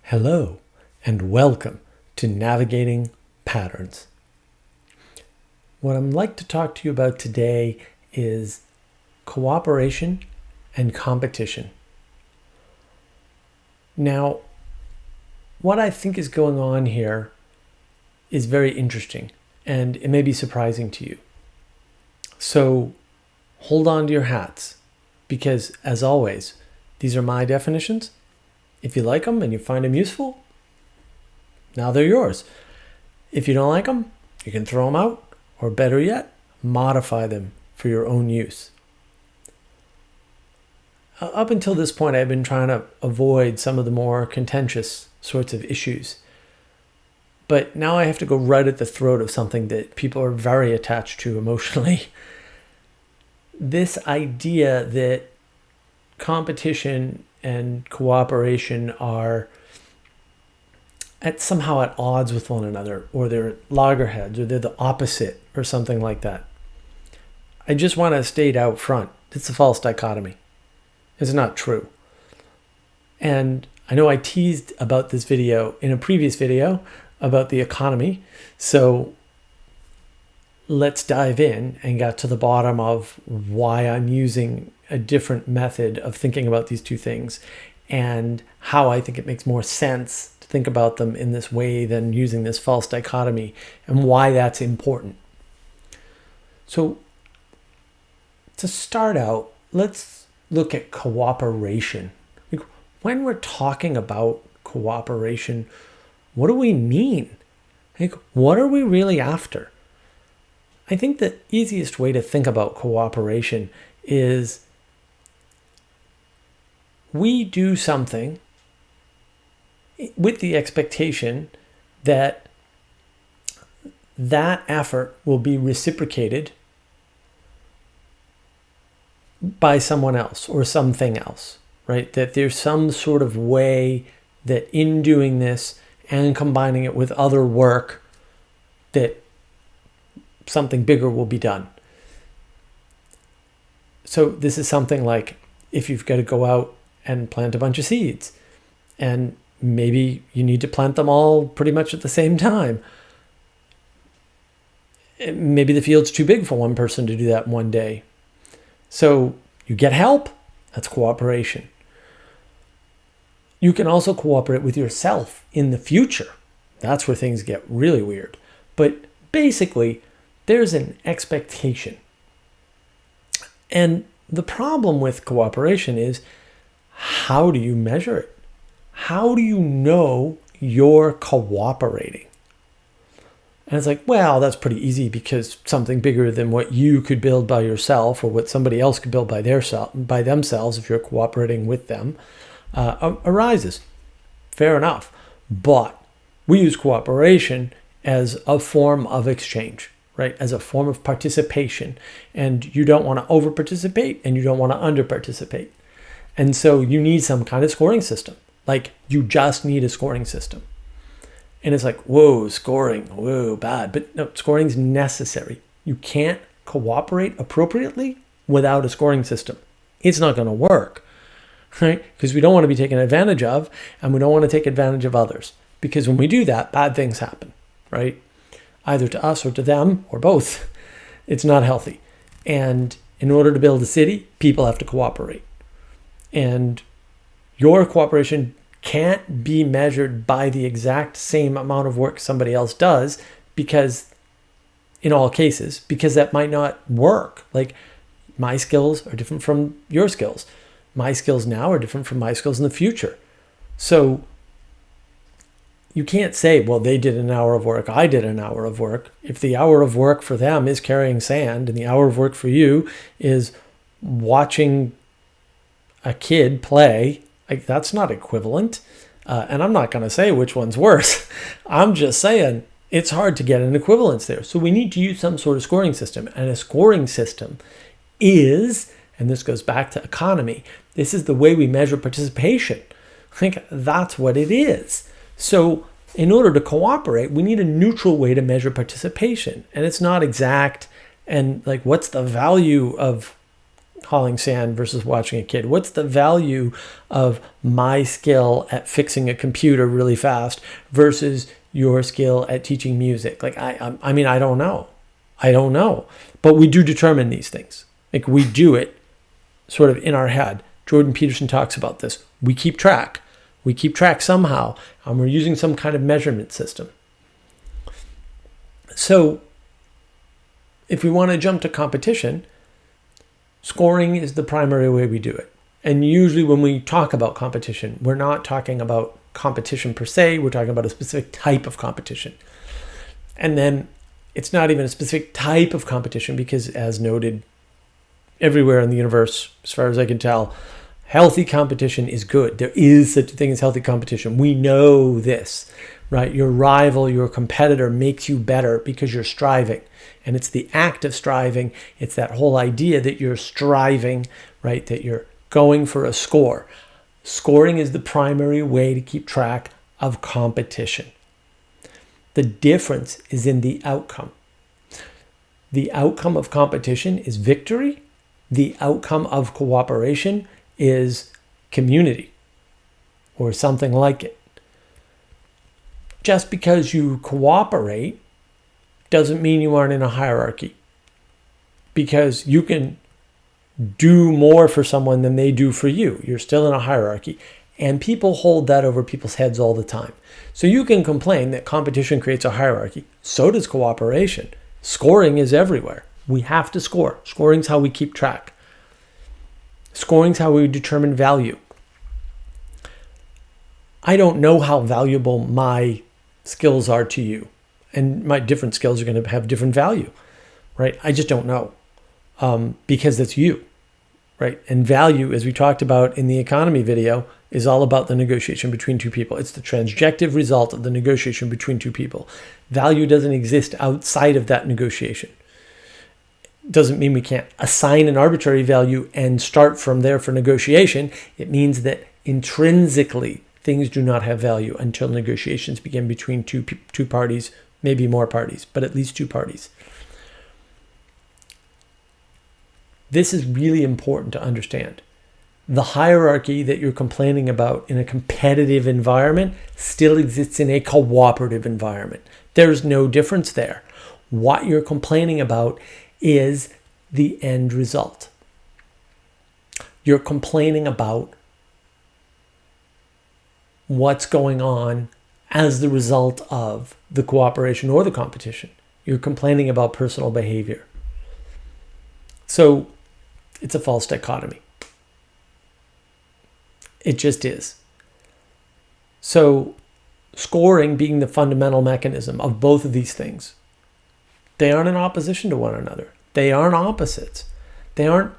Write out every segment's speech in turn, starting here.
Hello and welcome to Navigating Patterns. What I'd like to talk to you about today is cooperation and competition. Now, what I think is going on here is very interesting and it may be surprising to you. So hold on to your hats because, as always, these are my definitions. If you like them and you find them useful, now they're yours. If you don't like them, you can throw them out, or better yet, modify them for your own use. Up until this point, I've been trying to avoid some of the more contentious sorts of issues. But now I have to go right at the throat of something that people are very attached to emotionally. This idea that competition and cooperation are somehow at odds with one another, or they're at loggerheads, or they're the opposite, or something like that. I just want to state out front, it's a false dichotomy. It's not true. And I know I teased about this video in a previous video about the economy, so let's dive in and get to the bottom of why I'm using a different method of thinking about these two things and how I think it makes more sense to think about them in this way than using this false dichotomy, and why that's important. So to start out, let's look at cooperation. When we're talking about cooperation, what do we mean? What are we really after? I think the easiest way to think about cooperation is we do something with the expectation that that effort will be reciprocated by someone else or something else, right? That there's some sort of way that in doing this and combining it with other work, that something bigger will be done. So this is something like if you've got to go out and plant a bunch of seeds, and maybe you need to plant them all pretty much at the same time. Maybe the field's too big for one person to do that in one day. So you get help. That's cooperation. You can also cooperate with yourself in the future. That's where things get really weird. But basically, there's an expectation. And the problem with cooperation is, how do you measure it? How do you know you're cooperating? And it's like, well, that's pretty easy because something bigger than what you could build by yourself or what somebody else could build by themselves, if you're cooperating with them, arises. Fair enough. But we use cooperation as a form of exchange, right? As a form of participation. And you don't want to over-participate and you don't want to under-participate. And so you need some kind of scoring system. Like, you just need a scoring system. And it's like, whoa, scoring, whoa, bad. But no, scoring is necessary. You can't cooperate appropriately without a scoring system. It's not going to work, right? Because we don't want to be taken advantage of, and we don't want to take advantage of others. Because when we do that, bad things happen, right? Either to us or to them or both. It's not healthy. And in order to build a city, people have to cooperate. And your cooperation can't be measured by the exact same amount of work somebody else does, because in all cases, because that might not work. Like, my skills are different from your skills. My skills now are different from my skills in the future. So you can't say, well, they did an hour of work, I did an hour of work. If the hour of work for them is carrying sand and the hour of work for you is watching a kid play, like, that's not equivalent. And I'm not going to say which one's worse. I'm just saying it's hard to get an equivalence there. So we need to use some sort of scoring system. And a scoring system is, and this goes back to economy, this is the way we measure participation. I think that's what it is. So in order to cooperate, we need a neutral way to measure participation. And it's not exact. And like, what's the value of hauling sand versus watching a kid? What's the value of my skill at fixing a computer really fast versus your skill at teaching music? Like, I mean, I don't know. But we do determine these things. Like, we do it sort of in our head. Jordan Peterson talks about this. We keep track. We keep track somehow, and we're using some kind of measurement system. So if we want to jump to competition, scoring is the primary way we do it. And usually when we talk about competition, we're not talking about competition per se, we're talking about a specific type of competition. And then it's not even a specific type of competition because, as noted everywhere in the universe, as far as I can tell, healthy competition is good. There is such a thing as healthy competition. We know this, right? Your rival, your competitor makes you better because you're striving. And it's the act of striving. It's that whole idea that you're striving, right? That you're going for a score. Scoring is the primary way to keep track of competition. The difference is in the outcome. The outcome of competition is victory. The outcome of cooperation is community or something like it. Just because you cooperate doesn't mean you aren't in a hierarchy, because you can do more for someone than they do for you. You're still in a hierarchy, and people hold that over people's heads all the time. So you can complain that competition creates a hierarchy. So does cooperation. Scoring is everywhere. We have to score. Scoring's how we keep track. Scoring's how we determine value. I don't know how valuable my skills are to you, and my different skills are going to have different value, right? I just don't know, because that's you, right? And value, as we talked about in the economy video, is all about the negotiation between two people. It's the transjective result of the negotiation between two people. Value doesn't exist outside of that negotiation. Doesn't mean we can't assign an arbitrary value and start from there for negotiation. It means that intrinsically things do not have value until negotiations begin between two parties, maybe more parties, but at least two parties. This is really important to understand. The hierarchy that you're complaining about in a competitive environment still exists in a cooperative environment. There's no difference there. What you're complaining about is the end result. You're complaining about what's going on as the result of the cooperation or the competition. You're complaining about personal behavior. So it's a false dichotomy. It just is. So scoring being the fundamental mechanism of both of these things, they aren't in opposition to one another. They aren't opposites. They aren't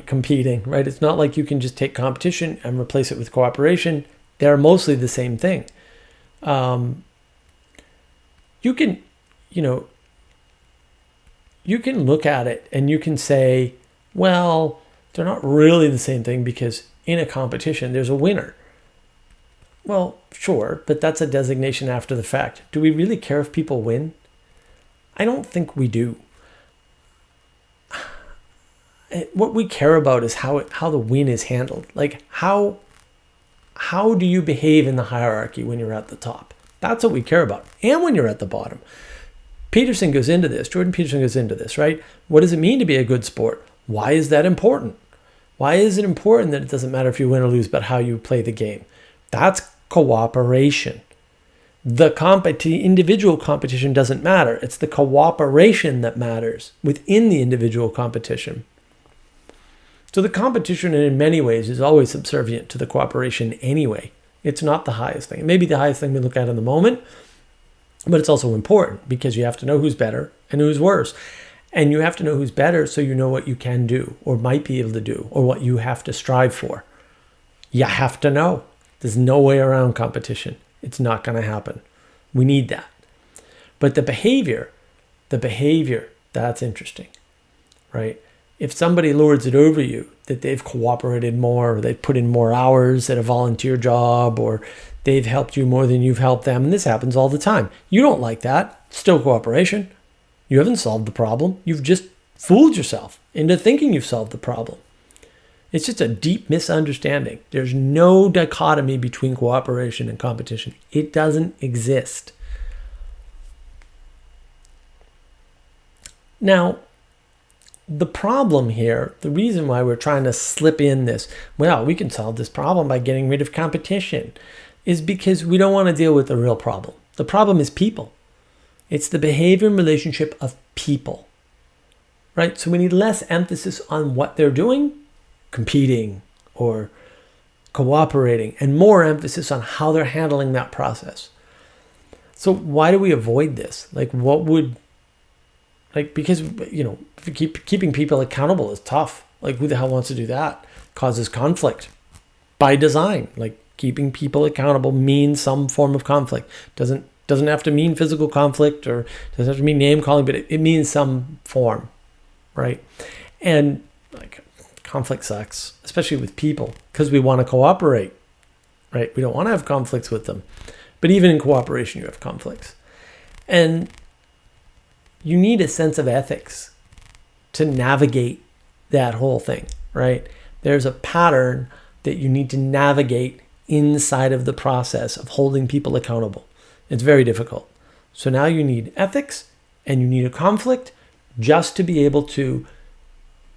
competing, right? It's not like you can just take competition and replace it with cooperation. They're mostly the same thing. You can look at it and you can say, well, they're not really the same thing because in a competition, there's a winner. Well, sure, but that's a designation after the fact. Do we really care if people win? I don't think we do. What we care about is how the win is handled. Like how do you behave in the hierarchy when you're at the top? That's what we care about. And when you're at the bottom. Jordan Peterson goes into this, right? What does it mean to be a good sport? Why is that important? Why is it important that it doesn't matter if you win or lose, but how you play the game? That's cooperation. The individual competition doesn't matter. It's the cooperation that matters within the individual competition. So the competition in many ways is always subservient to the cooperation anyway. It's not the highest thing. It may be the highest thing we look at in the moment, but it's also important because you have to know who's better and who's worse. And you have to know who's better so you know what you can do or might be able to do or what you have to strive for. You have to know. There's no way around competition. It's not going to happen. We need that. But the behavior, that's interesting, right? If somebody lords it over you that they've cooperated more or they've put in more hours at a volunteer job or they've helped you more than you've helped them, and this happens all the time. You don't like that. Still cooperation. You haven't solved the problem. You've just fooled yourself. into thinking you've solved the problem. It's just a deep misunderstanding. There's no dichotomy between cooperation and competition. It doesn't exist. Now, the problem here, the reason why we're trying to slip in this, well, we can solve this problem by getting rid of competition, is because we don't want to deal with the real problem. The problem is people. It's the behavior and relationship of people, right? So we need less emphasis on what they're doing, competing or cooperating, and more emphasis on how they're handling that process. So why do we avoid this? Because, keeping people accountable is tough. Like, who the hell wants to do that? Causes conflict by design. Like, keeping people accountable means some form of conflict. Doesn't have to mean physical conflict, or doesn't have to mean name calling, but it means some form, right? And like, conflict sucks, especially with people, because we want to cooperate, right? We don't want to have conflicts with them. But even in cooperation, you have conflicts. And you need a sense of ethics to navigate that whole thing, right? There's a pattern that you need to navigate inside of the process of holding people accountable. It's very difficult. So now you need ethics and you need a conflict just to be able to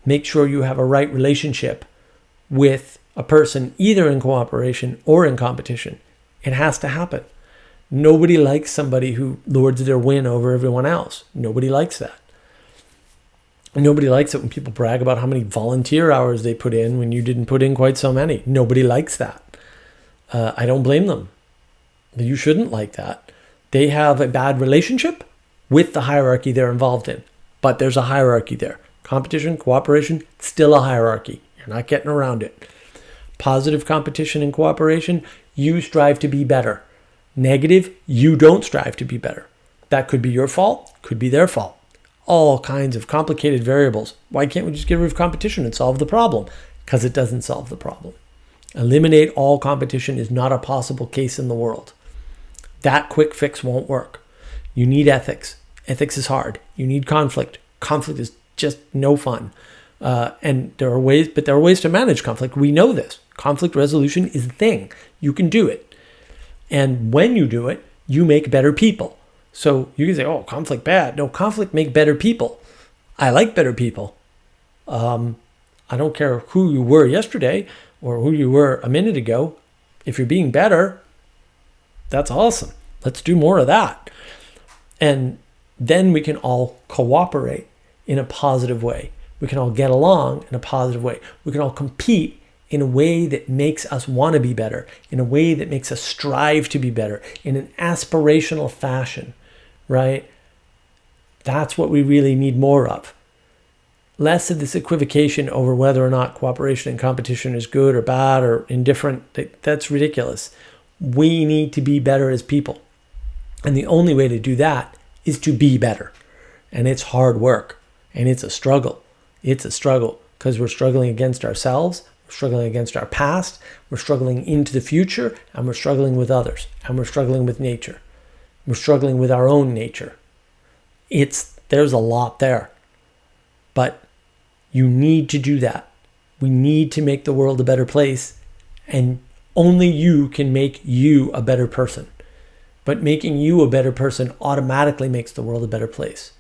make sure you have a right relationship with a person, either in cooperation or in competition. It has to happen. Nobody likes somebody who lords their win over everyone else. Nobody likes that. Nobody likes it when people brag about how many volunteer hours they put in when you didn't put in quite so many. Nobody likes that. I don't blame them. You shouldn't like that. They have a bad relationship with the hierarchy they're involved in. But there's a hierarchy there. Competition, cooperation, still a hierarchy. You're not getting around it. Positive competition and cooperation, you strive to be better. Negative, you don't strive to be better. That could be your fault, could be their fault. All kinds of complicated variables. Why can't we just get rid of competition and solve the problem? Because it doesn't solve the problem. Eliminate all competition is not a possible case in the world. That quick fix won't work. You need ethics. Ethics is hard. You need conflict. Conflict is just no fun. And there are ways to manage conflict. We know this. Conflict resolution is a thing. You can do it. And when you do it, you make better people. So you can say, oh, conflict bad. No, conflict make better people. I like better people. I don't care who you were yesterday or who you were a minute ago. If you're being better, that's awesome. Let's do more of that. And then we can all cooperate in a positive way. We can all get along in a positive way. We can all compete in a way that makes us want to be better, in a way that makes us strive to be better, in an aspirational fashion, right? That's what we really need more of. Less of this equivocation over whether or not cooperation and competition is good or bad or indifferent. That's ridiculous. We need to be better as people. And the only way to do that is to be better. And it's hard work. And it's a struggle. It's a struggle because we're struggling against ourselves. We're struggling against our past. We're struggling into the future. And we're struggling with others. And we're struggling with nature. We're struggling with our own nature. There's a lot there. But you need to do that. We need to make the world a better place. And only you can make you a better person. But making you a better person automatically makes the world a better place.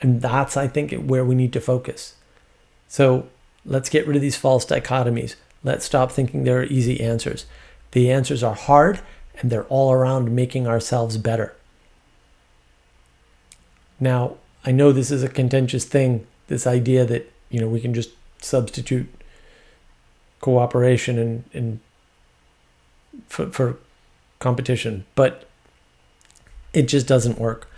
And that's, I think, where we need to focus. So let's get rid of these false dichotomies. Let's stop thinking there are easy answers. The answers are hard, and they're all around making ourselves better. Now, I know this is a contentious thing, this idea that, we can just substitute cooperation and for competition, but it just doesn't work.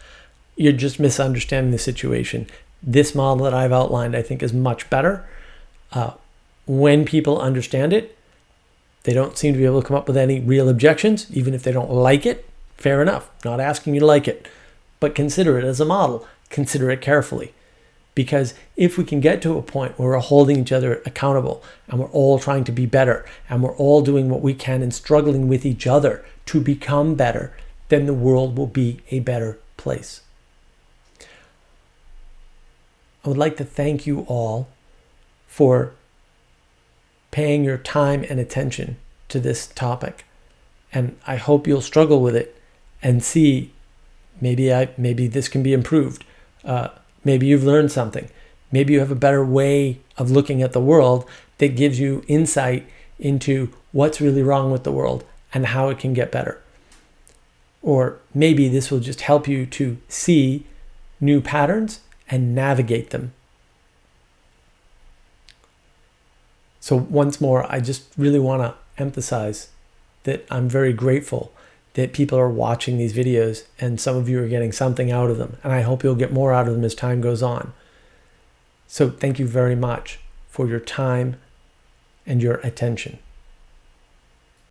You're just misunderstanding the situation. This model that I've outlined, I think, is much better. When people understand it, they don't seem to be able to come up with any real objections, even if they don't like it. Fair enough. Not asking you to like it, but consider it as a model. Consider it carefully. Because if we can get to a point where we're holding each other accountable and we're all trying to be better and we're all doing what we can and struggling with each other to become better, then the world will be a better place. I would like to thank you all for paying your time and attention to this topic. And I hope you'll struggle with it and see maybe this can be improved. Maybe you've learned something. Maybe you have a better way of looking at the world that gives you insight into what's really wrong with the world and how it can get better. Or maybe this will just help you to see new patterns and navigate them. So once more, I just really want to emphasize that I'm very grateful that people are watching these videos and some of you are getting something out of them. And I hope you'll get more out of them as time goes on. So thank you very much for your time and your attention.